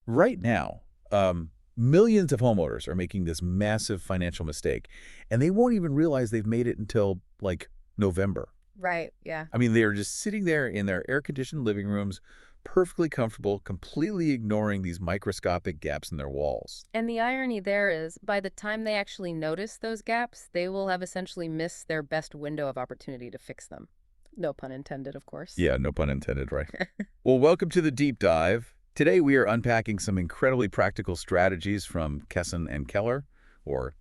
Right now, millions of homeowners are making this massive financial mistake, and they won't even realize they've made it until, like, November. Right, yeah. I mean, they're just sitting there in their air-conditioned living rooms, perfectly comfortable, completely ignoring these microscopic gaps in their walls. And the irony there is, by the time they actually notice those gaps, they will have essentially missed their best window of opportunity to fix them. No pun intended, of course. Yeah, no pun intended, right? Well, welcome to the deep dive. Today we are unpacking some incredibly practical strategies from Kasson and Keller, or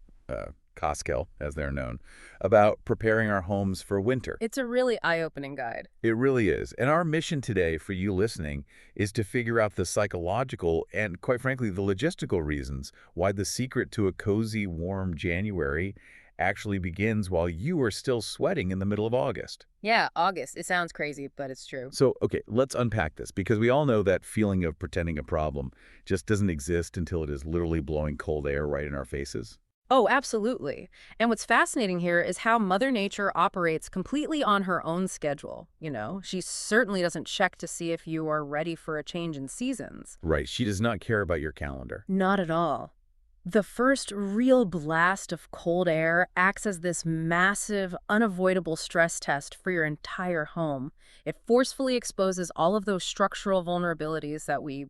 Coskel, as they're known, about preparing our homes for winter. It's a really eye-opening guide. It really is. And our mission today for you listening is to figure out the psychological and, quite frankly, the logistical reasons why the secret to a cozy, warm January actually begins while you are still sweating in the middle of August. Yeah, August. It sounds crazy, but it's true. So, okay, let's unpack this because we all know that feeling of pretending a problem just doesn't exist until it is literally blowing cold air right in our faces. Oh, absolutely. And what's fascinating here is how Mother Nature operates completely on her own schedule. She certainly doesn't check to see if you are ready for a change in seasons. Right, she does not care about your calendar. Not at all. The first real blast of cold air acts as this massive, unavoidable stress test for your entire home. It forcefully exposes all of those structural vulnerabilities that we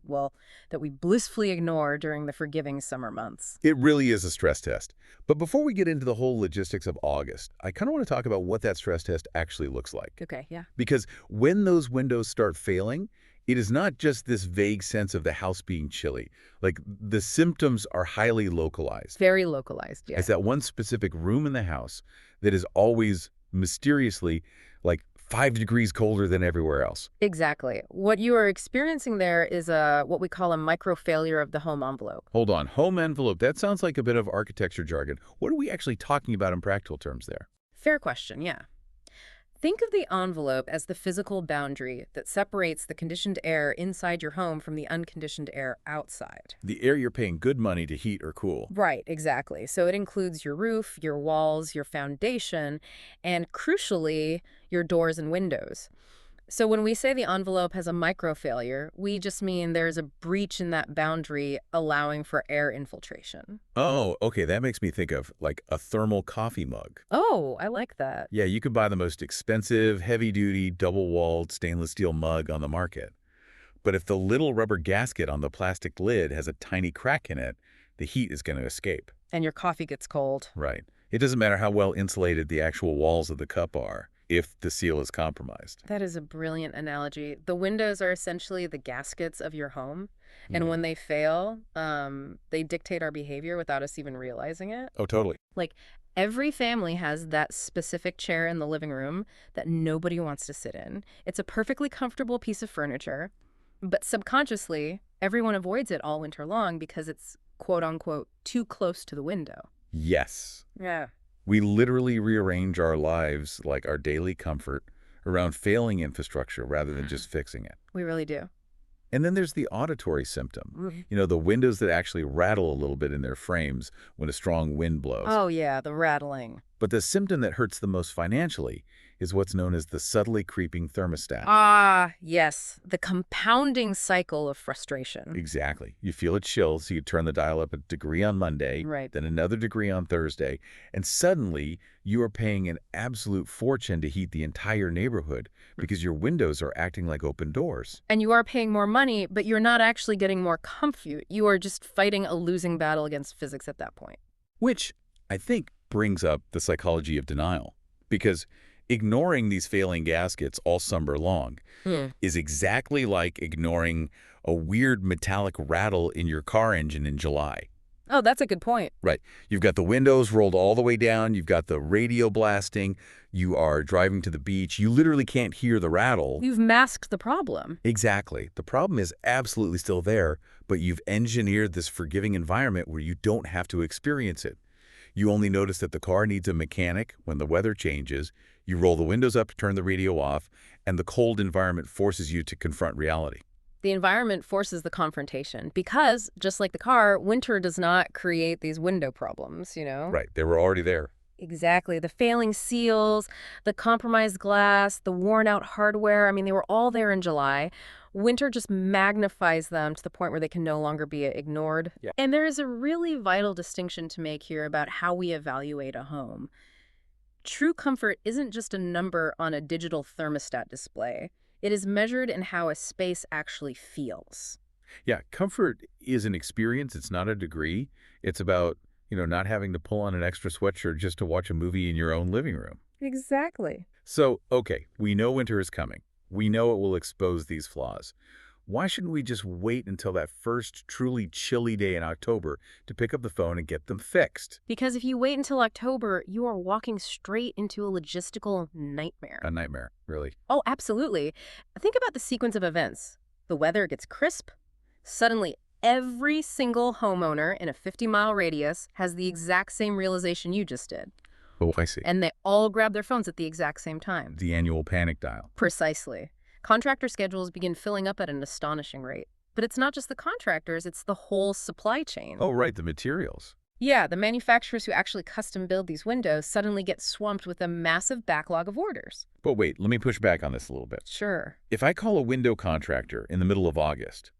blissfully ignore during the forgiving summer months. It really is a stress test. But before we get into the whole logistics of August, I kind of want to talk about what that stress test actually looks like. Okay, yeah. Because when those windows start failing, it is not just this vague sense of the house being chilly. Like, the symptoms are highly localized. Very localized, yeah. It's that one specific room in the house that is always mysteriously, like, 5 degrees colder than everywhere else. Exactly. What you are experiencing there is what we call a micro-failure of the home envelope. Hold on. Home envelope, that sounds like a bit of architecture jargon. What are we actually talking about in practical terms there? Fair question, yeah. Think of the envelope as the physical boundary that separates the conditioned air inside your home from the unconditioned air outside. The air you're paying good money to heat or cool. Right, exactly. So it includes your roof, your walls, your foundation, and crucially, your doors and windows. So when we say the envelope has a micro-failure, we just mean there's a breach in that boundary allowing for air infiltration. Oh, okay, that makes me think of, like, a thermal coffee mug. Oh, I like that. Yeah, you could buy the most expensive, heavy-duty, double-walled stainless steel mug on the market. But if the little rubber gasket on the plastic lid has a tiny crack in it, the heat is going to escape. And your coffee gets cold. Right. It doesn't matter how well insulated the actual walls of the cup are if the seal is compromised. That is a brilliant analogy. The windows are essentially the gaskets of your home. And when they fail, they dictate our behavior without us even realizing it. Oh, totally. Like, every family has that specific chair in the living room that nobody wants to sit in. It's a perfectly comfortable piece of furniture, but subconsciously, everyone avoids it all winter long because it's, quote unquote, too close to the window. Yes. Yeah. We literally rearrange our lives, like our daily comfort, around failing infrastructure rather than just fixing it. We really do. And then there's the auditory symptom. The windows that actually rattle a little bit in their frames when a strong wind blows. Oh, yeah, the rattling. But the symptom that hurts the most financially is what's known as the subtly creeping thermostat. Ah, yes, the compounding cycle of frustration. Exactly. You feel it chill, so you turn the dial up a degree on Monday, Right. then another degree on Thursday, and suddenly you are paying an absolute fortune to heat the entire neighborhood because your windows are acting like open doors. And you are paying more money, but you're not actually getting more comfort. You are just fighting a losing battle against physics at that point. Which, I think, brings up the psychology of denial. Because ignoring these failing gaskets all summer long is exactly like ignoring a weird metallic rattle in your car engine in July. Oh, that's a good point. Right. You've got the windows rolled all the way down. You've got the radio blasting. You are driving to the beach. You literally can't hear the rattle. You've masked the problem. Exactly. The problem is absolutely still there, but you've engineered this forgiving environment where you don't have to experience it. You only notice that the car needs a mechanic when the weather changes. You roll the windows up to turn the radio off, and the cold environment forces you to confront reality. The environment forces the confrontation because, just like the car, winter does not create these window problems, Right. They were already there. Exactly. The failing seals, the compromised glass, the worn-out hardware, I mean, they were all there in July. Winter just magnifies them to the point where they can no longer be ignored. Yeah. And there is a really vital distinction to make here about how we evaluate a home. True comfort isn't just a number on a digital thermostat display. It is measured in how a space actually feels. Yeah, comfort is an experience. It's not a degree. It's about, not having to pull on an extra sweatshirt just to watch a movie in your own living room. Exactly. So, okay, we know winter is coming. We know it will expose these flaws. Why shouldn't we just wait until that first truly chilly day in October to pick up the phone and get them fixed? Because if you wait until October, you are walking straight into a logistical nightmare. A nightmare, really. Oh, absolutely. Think about the sequence of events. The weather gets crisp. Suddenly, every single homeowner in a 50-mile radius has the exact same realization you just did. Oh, I see. And they all grab their phones at the exact same time. The annual panic dial. Precisely. Contractor schedules begin filling up at an astonishing rate. But it's not just the contractors, it's the whole supply chain. Oh, right, the materials. Yeah, the manufacturers who actually custom build these windows suddenly get swamped with a massive backlog of orders. But wait, let me push back on this a little bit. Sure. If I call a window contractor in the middle of August,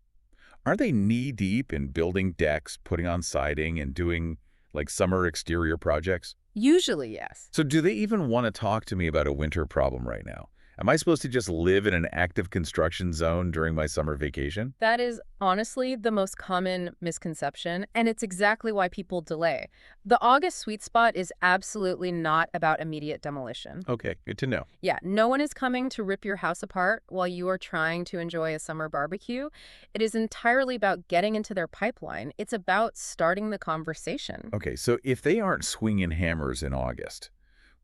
aren't they knee-deep in building decks, putting on siding, and doing, like, summer exterior projects? Usually, yes. So do they even want to talk to me about a winter problem right now? Am I supposed to just live in an active construction zone during my summer vacation? That is honestly the most common misconception, and it's exactly why people delay. The August sweet spot is absolutely not about immediate demolition. Okay, good to know. Yeah, no one is coming to rip your house apart while you are trying to enjoy a summer barbecue. It is entirely about getting into their pipeline. It's about starting the conversation. Okay, so if they aren't swinging hammers in August,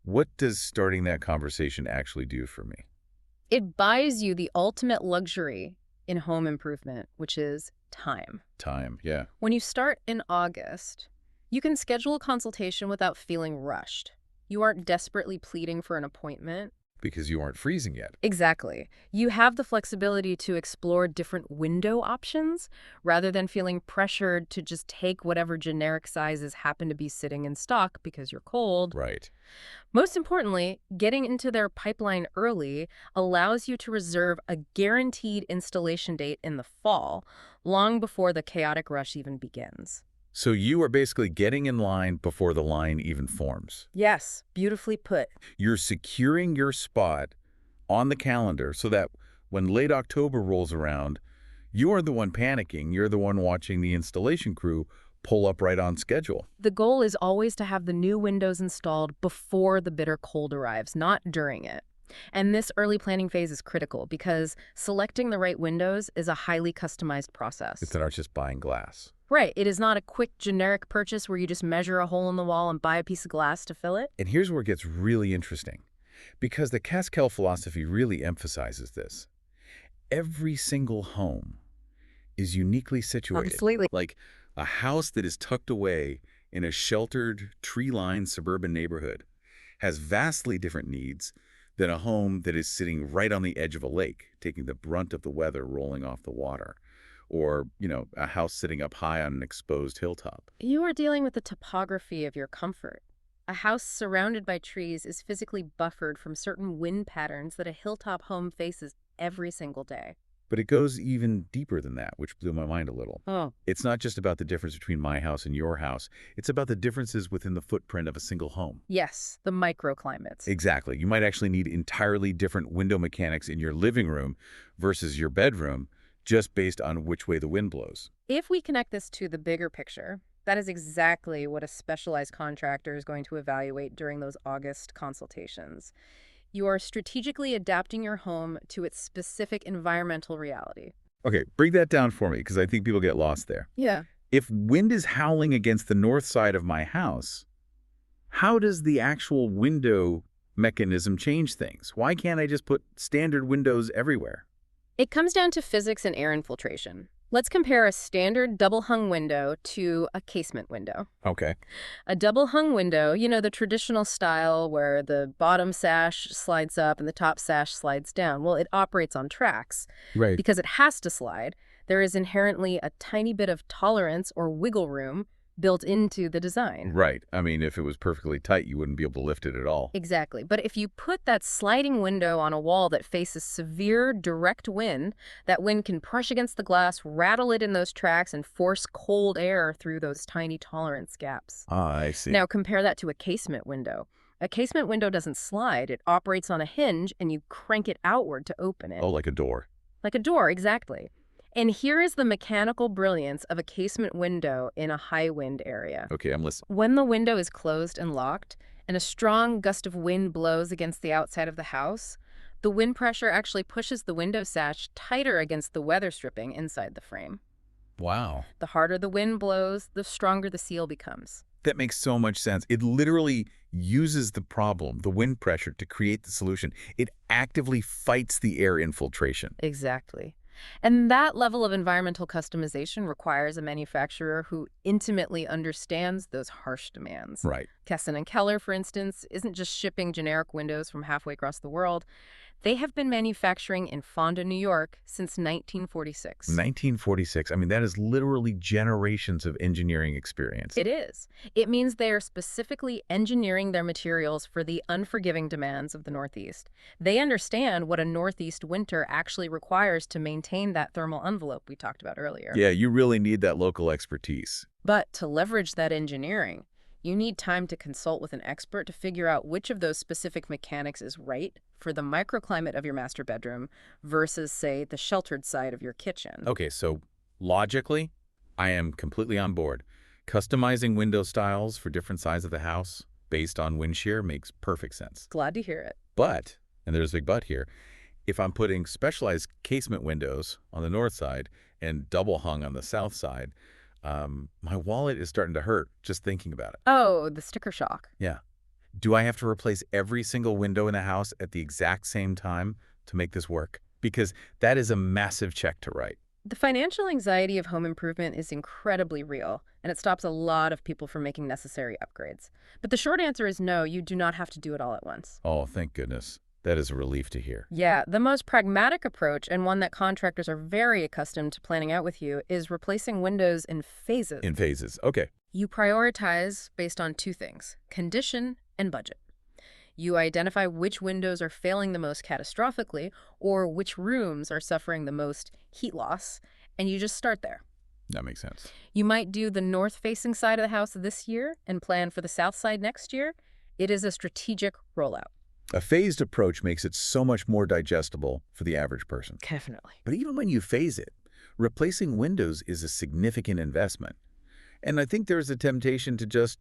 what does starting that conversation actually do for me? It buys you the ultimate luxury in home improvement, which is time. Time, yeah. When you start in August, you can schedule a consultation without feeling rushed. You aren't desperately pleading for an appointment. Because you aren't freezing yet. Exactly. You have the flexibility to explore different window options rather than feeling pressured to just take whatever generic sizes happen to be sitting in stock because you're cold. Right. Most importantly, getting into their pipeline early allows you to reserve a guaranteed installation date in the fall, long before the chaotic rush even begins. So you are basically getting in line before the line even forms. Yes, beautifully put. You're securing your spot on the calendar so that when late October rolls around, you are the one panicking. You're the one watching the installation crew pull up right on schedule. The goal is always to have the new windows installed before the bitter cold arrives, not during it. And this early planning phase is critical because selecting the right windows is a highly customized process. It's not just buying glass. Right. It is not a quick generic purchase where you just measure a hole in the wall and buy a piece of glass to fill it. And here's where it gets really interesting, because the Kasson philosophy really emphasizes this. Every single home is uniquely situated. Absolutely. Like a house that is tucked away in a sheltered, tree-lined suburban neighborhood has vastly different needs than a home that is sitting right on the edge of a lake, taking the brunt of the weather rolling off the water. Or, a house sitting up high on an exposed hilltop. You are dealing with the topography of your comfort. A house surrounded by trees is physically buffered from certain wind patterns that a hilltop home faces every single day. But it goes even deeper than that, which blew my mind a little. Oh. It's not just about the difference between my house and your house. It's about the differences within the footprint of a single home. Yes, the microclimates. Exactly. You might actually need entirely different window mechanics in your living room versus your bedroom, just based on which way the wind blows. If we connect this to the bigger picture, that is exactly what a specialized contractor is going to evaluate during those August consultations. You are strategically adapting your home to its specific environmental reality. Okay, break that down for me, because I think people get lost there. Yeah. If wind is howling against the north side of my house, how does the actual window mechanism change things? Why can't I just put standard windows everywhere? It comes down to physics and air infiltration. Let's compare a standard double-hung window to a casement window. Okay. A double-hung window, the traditional style where the bottom sash slides up and the top sash slides down. Well, it operates on tracks. Right. Because it has to slide, there is inherently a tiny bit of tolerance or wiggle room built into the design. Right. I mean, if it was perfectly tight, you wouldn't be able to lift it at all. Exactly. But if you put that sliding window on a wall that faces severe direct wind, that wind can brush against the glass, rattle it in those tracks, and force cold air through those tiny tolerance gaps. Ah, I see. Now compare that to a casement window. A casement window doesn't slide. It operates on a hinge, and you crank it outward to open it. Oh, like a door. Like a door, exactly. And here is the mechanical brilliance of a casement window in a high wind area. Okay, I'm listening. When the window is closed and locked, and a strong gust of wind blows against the outside of the house, the wind pressure actually pushes the window sash tighter against the weather stripping inside the frame. Wow. The harder the wind blows, the stronger the seal becomes. That makes so much sense. It literally uses the problem, the wind pressure, to create the solution. It actively fights the air infiltration. Exactly. And that level of environmental customization requires a manufacturer who intimately understands those harsh demands. Right. Kasson and Keller, for instance, isn't just shipping generic windows from halfway across the world. They have been manufacturing in Fonda, New York since 1946. 1946. I mean, that is literally generations of engineering experience. It is. It means they are specifically engineering their materials for the unforgiving demands of the Northeast. They understand what a Northeast winter actually requires to maintain that thermal envelope we talked about earlier. Yeah, you really need that local expertise. But to leverage that engineering, you need time to consult with an expert to figure out which of those specific mechanics is right for the microclimate of your master bedroom versus, say, the sheltered side of your kitchen. Okay, so logically, I am completely on board. Customizing window styles for different sides of the house based on wind shear makes perfect sense. Glad to hear it. But, and there's a big but here, if I'm putting specialized casement windows on the north side and double hung on the south side, my wallet is starting to hurt just thinking about it. Oh, the sticker shock. Yeah. Do I have to replace every single window in the house at the exact same time to make this work? Because that is a massive check to write. The financial anxiety of home improvement is incredibly real, and it stops a lot of people from making necessary upgrades. But the short answer is no, you do not have to do it all at once. Oh, thank goodness. That is a relief to hear. Yeah, the most pragmatic approach, and one that contractors are very accustomed to planning out with you, is replacing windows in phases. In phases. Okay. You prioritize based on two things: condition and budget. You identify which windows are failing the most catastrophically or which rooms are suffering the most heat loss, and you just start there. That makes sense. You might do the north-facing side of the house this year and plan for the south side next year. It is a strategic rollout. A phased approach makes it so much more digestible for the average person. Definitely. But even when you phase it, replacing windows is a significant investment. And I think there's a temptation to just,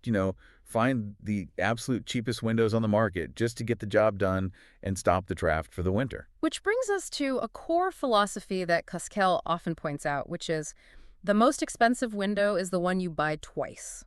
find the absolute cheapest windows on the market just to get the job done and stop the draft for the winter. Which brings us to a core philosophy that Kasson often points out, which is the most expensive window is the one you buy twice.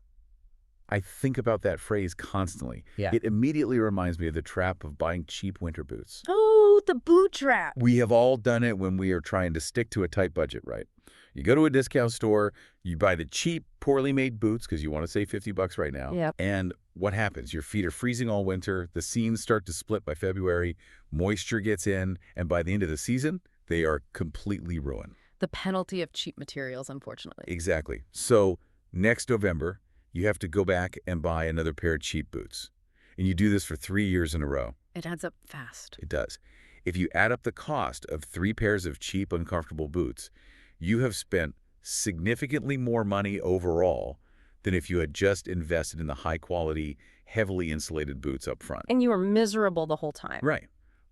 I think about that phrase constantly. Yeah. It immediately reminds me of the trap of buying cheap winter boots. Oh, the boot trap. We have all done it when we are trying to stick to a tight budget, right? You go to a discount store, you buy the cheap, poorly made boots because you want to save $50 right now. Yep. And what happens? Your feet are freezing all winter, the seams start to split by February, moisture gets in, and by the end of the season, they are completely ruined. The penalty of cheap materials, unfortunately. Exactly. So next November, you have to go back and buy another pair of cheap boots. And you do this for 3 years in a row. It adds up fast. It does. If you add up the cost of 3 pairs of cheap, uncomfortable boots, you have spent significantly more money overall than if you had just invested in the high-quality, heavily insulated boots up front. And you were miserable the whole time. Right.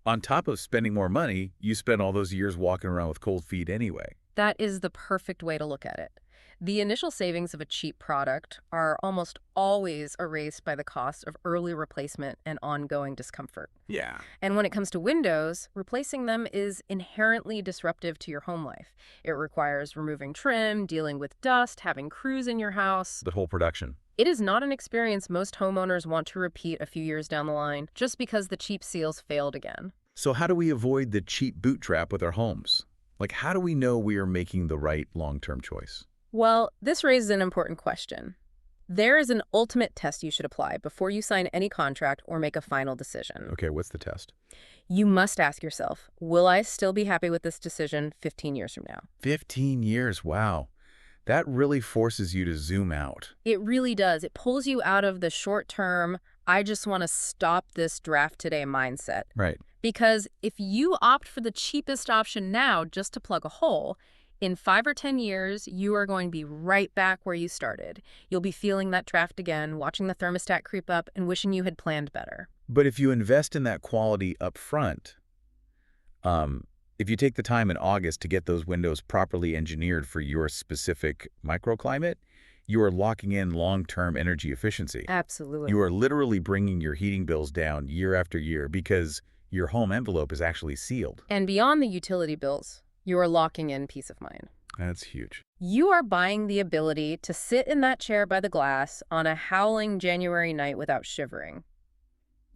On top of spending more money, you spent all those years walking around with cold feet anyway. That is the perfect way to look at it. The initial savings of a cheap product are almost always erased by the cost of early replacement and ongoing discomfort. Yeah. And when it comes to windows, replacing them is inherently disruptive to your home life. It requires removing trim, dealing with dust, having crews in your house. The whole production. It is not an experience most homeowners want to repeat a few years down the line just because the cheap seals failed again. So how do we avoid the cheap boot trap with our homes? Like, how do we know we are making the right long-term choice? Well, this raises an important question. There is an ultimate test you should apply before you sign any contract or make a final decision. Okay, what's the test? You must ask yourself, will I still be happy with this decision 15 years from now? 15 years, wow. That really forces you to zoom out. It really does. It pulls you out of the short-term, I just want to stop this draft today mindset. Right. Because if you opt for the cheapest option now just to plug a hole, in 5 or 10 years, you are going to be right back where you started. You'll be feeling that draft again, watching the thermostat creep up, and wishing you had planned better. But if you invest in that quality up front, if you take the time in August to get those windows properly engineered for your specific microclimate, you are locking in long-term energy efficiency. Absolutely. You are literally bringing your heating bills down year after year because your home envelope is actually sealed. And beyond the utility bills, you are locking in peace of mind. That's huge. You are buying the ability to sit in that chair by the glass on a howling January night without shivering.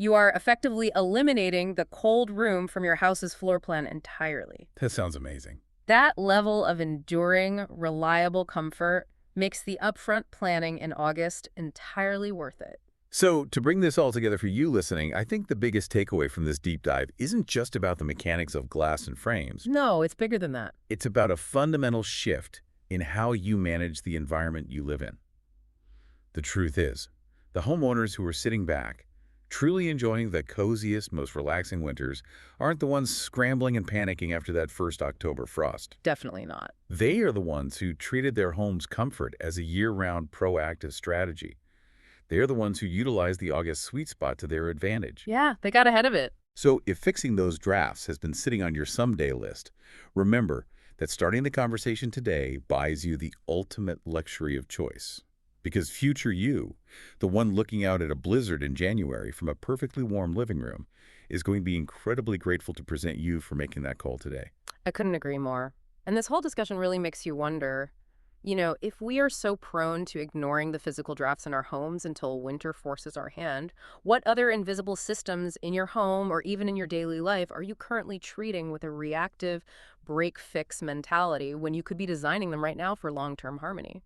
You are effectively eliminating the cold room from your house's floor plan entirely. That sounds amazing. That level of enduring, reliable comfort makes the upfront planning in August entirely worth it. So, to bring this all together for you listening, I think the biggest takeaway from this deep dive isn't just about the mechanics of glass and frames. No, it's bigger than that. It's about a fundamental shift in how you manage the environment you live in. The truth is, the homeowners who are sitting back, truly enjoying the coziest, most relaxing winters, aren't the ones scrambling and panicking after that first October frost. Definitely not. They are the ones who treated their home's comfort as a year-round proactive strategy. They are the ones who utilize the August sweet spot to their advantage. Yeah, they got ahead of it. So if fixing those drafts has been sitting on your someday list, remember that starting the conversation today buys you the ultimate luxury of choice. Because future you, the one looking out at a blizzard in January from a perfectly warm living room, is going to be incredibly grateful to present you for making that call today. I couldn't agree more. And this whole discussion really makes you wonder, if we are so prone to ignoring the physical drafts in our homes until winter forces our hand, what other invisible systems in your home or even in your daily life are you currently treating with a reactive break-fix mentality when you could be designing them right now for long-term harmony?